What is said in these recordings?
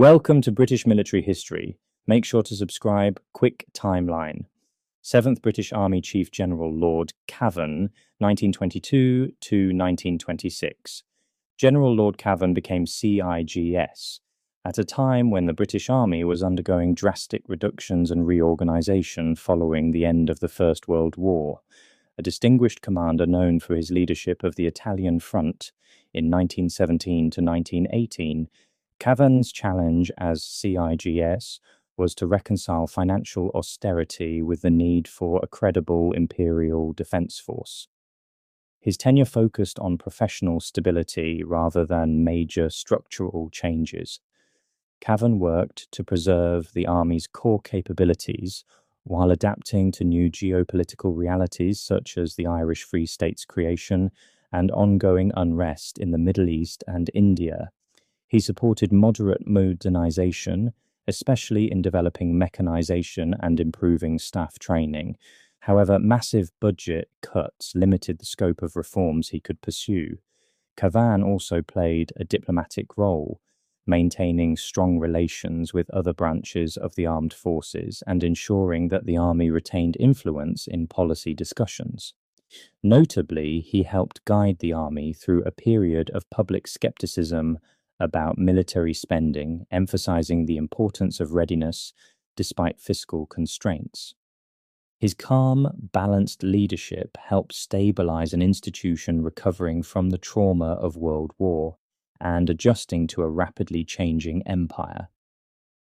Welcome to British Military History. Make sure to subscribe. Quick timeline. 7th British Army Chief General Lord Cavan, 1922 to 1926. General Lord Cavan became CIGS at a time when the British Army was undergoing drastic reductions and reorganisation following the end of the First World War. A distinguished commander known for his leadership of the Italian front in 1917 to 1918, Cavan's challenge as CIGS was to reconcile financial austerity with the need for a credible imperial defence force. His tenure focused on professional stability rather than major structural changes. Cavan worked to preserve the Army's core capabilities while adapting to new geopolitical realities such as the Irish Free State's creation and ongoing unrest in the Middle East and India. He supported moderate modernisation, especially in developing mechanisation and improving staff training. However, massive budget cuts limited the scope of reforms he could pursue. Cavan also played a diplomatic role, maintaining strong relations with other branches of the armed forces and ensuring that the army retained influence in policy discussions. Notably, he helped guide the army through a period of public scepticism about military spending, emphasizing the importance of readiness despite fiscal constraints. His calm, balanced leadership helped stabilize an institution recovering from the trauma of World War and adjusting to a rapidly changing empire.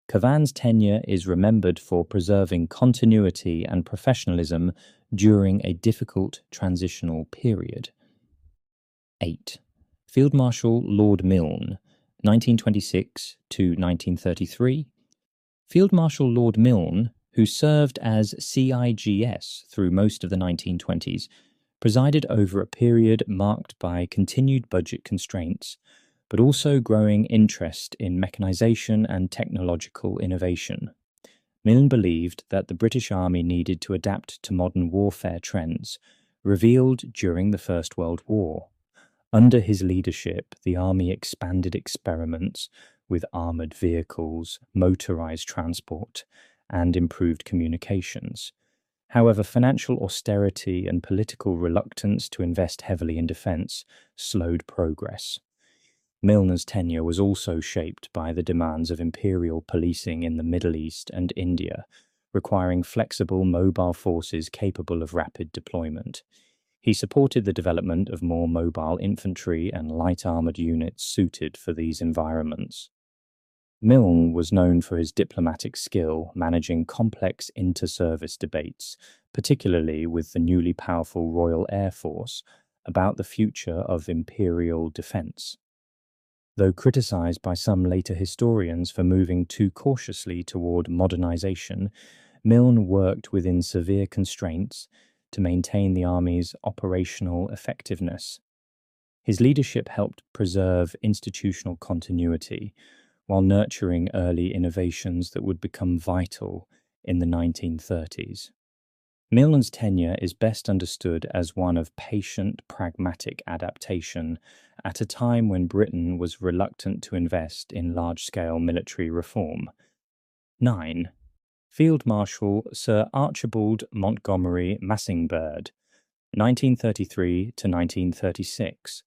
Cavan's tenure is remembered for preserving continuity and professionalism during a difficult transitional period. 8. Field Marshal Lord Milne, 1926 to 1933. Field Marshal Lord Milne, who served as CIGS through most of the 1920s, presided over a period marked by continued budget constraints, but also growing interest in mechanisation and technological innovation. Milne believed that the British Army needed to adapt to modern warfare trends, revealed during the First World War. Under his leadership, the Army expanded experiments with armoured vehicles, motorised transport, and improved communications. However, financial austerity and political reluctance to invest heavily in defence slowed progress. Milne's tenure was also shaped by the demands of imperial policing in the Middle East and India, requiring flexible mobile forces capable of rapid deployment. He supported the development of more mobile infantry and light armoured units suited for these environments. Milne was known for his diplomatic skill managing complex inter-service debates, particularly with the newly powerful Royal Air Force, about the future of imperial defence. Though criticised by some later historians for moving too cautiously toward modernisation, Milne worked within severe constraints to maintain the Army's operational effectiveness. His leadership helped preserve institutional continuity while nurturing early innovations that would become vital in the 1930s. Milne's tenure is best understood as one of patient, pragmatic adaptation at a time when Britain was reluctant to invest in large-scale military reform. 9. Field Marshal Sir Archibald Montgomery-Massingberd, 1933 to 1936.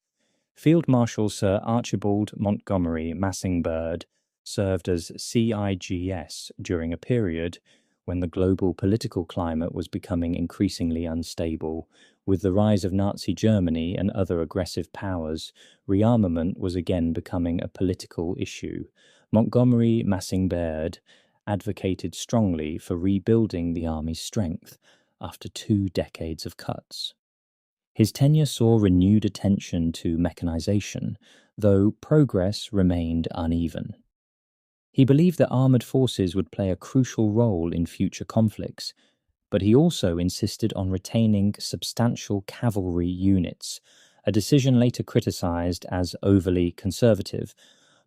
Field Marshal Sir Archibald Montgomery-Massingberd served as CIGS during a period when the global political climate was becoming increasingly unstable. With the rise of Nazi Germany and other aggressive powers, rearmament was again becoming a political issue. Montgomery-Massingberd advocated strongly for rebuilding the Army's strength after 2 decades of cuts. His tenure saw renewed attention to mechanisation, though progress remained uneven. He believed that armoured forces would play a crucial role in future conflicts, but he also insisted on retaining substantial cavalry units, a decision later criticised as overly conservative.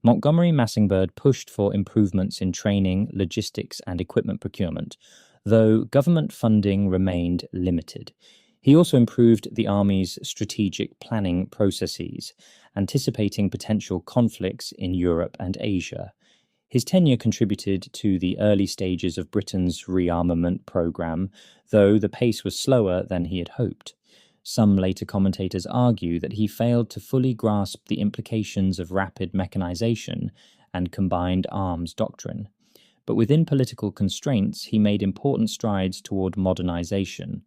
Montgomery-Massingberd pushed for improvements in training, logistics, and equipment procurement, though government funding remained limited. He also improved the Army's strategic planning processes, anticipating potential conflicts in Europe and Asia. His tenure contributed to the early stages of Britain's rearmament programme, though the pace was slower than he had hoped. Some later commentators argue that he failed to fully grasp the implications of rapid mechanisation and combined arms doctrine. But within political constraints, he made important strides toward modernisation.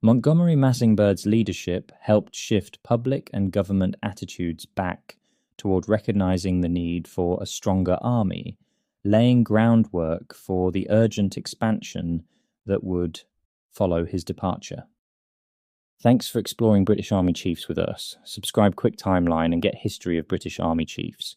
Montgomery-Massingberd's leadership helped shift public and government attitudes back toward recognising the need for a stronger army, laying groundwork for the urgent expansion that would follow his departure. Thanks for exploring British Army Chiefs with us. Subscribe Quick Timeline and get history of British Army Chiefs.